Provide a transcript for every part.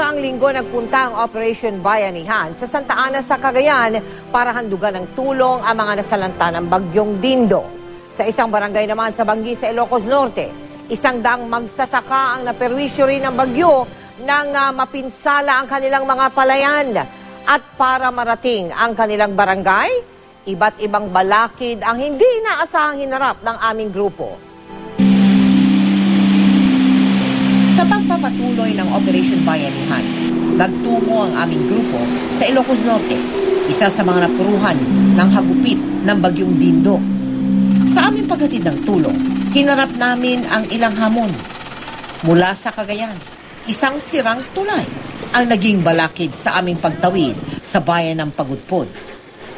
nakaraang linggo nagpunta ang Operation Bayanihan sa Santa Ana sa Cagayan para handugan ng tulong ang mga nasalanta ng bagyong Dindo. Sa isang barangay naman sa Bangi sa Ilocos Norte, 100 magsasaka ang naperwisyo rin ng bagyo nang mapinsala ang kanilang mga palayan. At para marating ang kanilang barangay, iba't ibang balakid ang hindi inaasahang hinarap ng aming grupo. Sa pagpapatuloy ng Operation Bayanihan, nagtungo ang aming grupo sa Ilocos Norte, isa sa mga napuruhan ng hagupit ng bagyong Dindo. Sa aming paghatid ng tulong, hinarap namin ang ilang hamon. Mula sa Cagayan, isang sirang tulay ang naging balakid sa aming pagtawid sa bayan ng Pagudpod.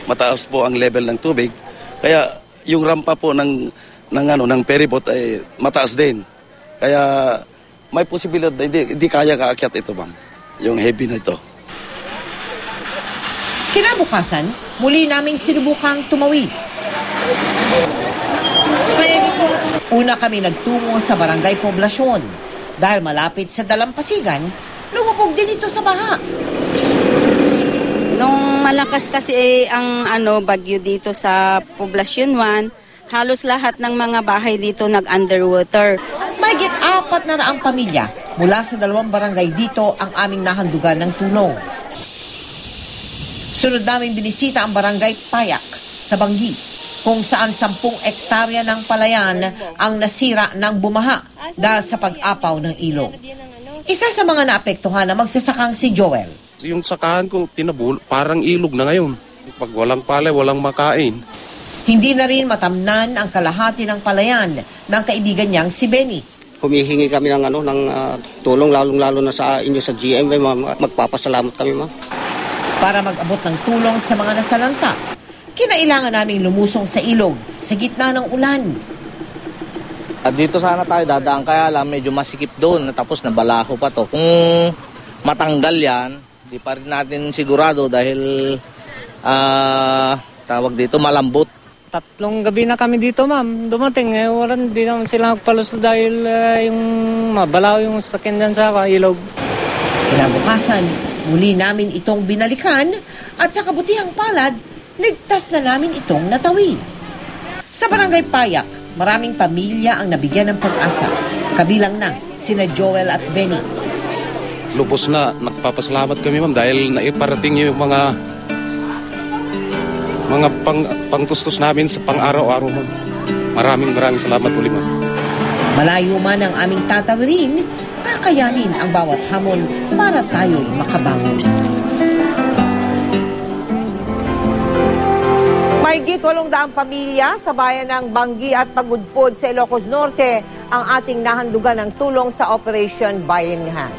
Mataas po ang level ng tubig, kaya yung rampa po ng ferryboat ay mataas din. Kaya may posibilidad na hindi kaya kaakyat ito, ma'am. Yung heavy na ito. Kinabukasan, muli naming sinubukang tumawid. Una kami nagtungo sa Barangay Poblasyon. Dahil malapit sa Dalampasigan, lumubog din ito sa baha. Nung malakas kasi ang bagyo dito sa Poblasyon 1, halos lahat ng mga bahay dito nag-underwater. Mahigit 400 pamilya mula sa 2 barangay dito ang aming nahandugan ng tulong. Sunod namin binisita ang Barangay Payak sa Bangi, kung saan 10 ektarya ng palayan ang nasira ng bumaha dahil sa pag-apaw ng ilog. Isa sa mga naapektuhan na magsasakang si Joel. Yung sakahan ko, tinabul, parang ilog na ngayon. Pag walang palay, walang makain. Hindi na rin matamnan ang kalahati ng palayan ng kaibigan niyang si Benny. Humihingi kami ng tulong, lalong-lalo na sa inyo sa GM. Magpapasalamat kami, ma'am. Para mag-abot ng tulong sa mga nasalanta, kinailangan naming lumusong sa ilog sa gitna ng ulan. At dito sana tayo dadaan, kaya lang medyo masikip doon, tapos nabalaho pa to. Kung matanggal yan, di pa rin natin sigurado dahil tawag dito malambot. 3 gabi na kami dito, ma'am. Dumating, di naman sila nagpalusot dahil yung mabalaw yung sakyan dyan sa ilog. Kinabukasan, muli namin itong binalikan at sa kabutihang palad, ligtas na namin itong natawid. Sa Barangay Payak, maraming pamilya ang nabigyan ng pag-asa. Kabilang na sina Joel at Benny. Lubos na, nagpapasalamat kami, ma'am, dahil naiparating yung mga pangtustos namin sa pang-araw-araw, ma'am. Maraming salamat ulit, ma'am. Malayo man ang aming tatawirin, kakayanin ang bawat hamon para tayo'y makabangon. Mahigit 800 pamilya sa bayan ng Bangi at Pagudpod sa Ilocos Norte ang ating nahandugan ng tulong sa Operation Bayanihan.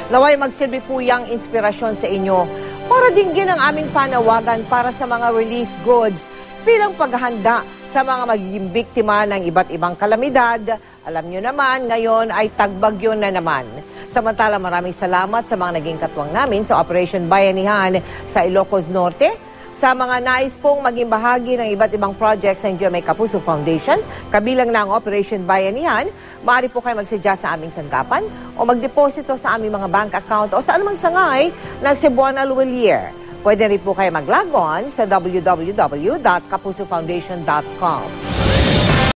Naway magsilbi po yang inspirasyon sa inyo para dinggin ang aming panawagan para sa mga relief goods bilang paghahanda sa mga magiging biktima ng iba't ibang kalamidad. Alam nyo naman, ngayon ay tagbagyo na naman. Samantala, maraming salamat sa mga naging katuwang namin sa Operation Bayanihan sa Ilocos Norte. Sa mga nais pong maging bahagi ng iba't ibang projects ng GMA Kapuso Foundation, kabilang na ang Operation Bayanihan, maaari po kayo magsadya sa aming tanggapan o magdeposito sa aming mga bank account o sa anumang sangay ng Cebuana Luwalier. Pwede rin po kayo mag-log on sa www.kapusofoundation.com.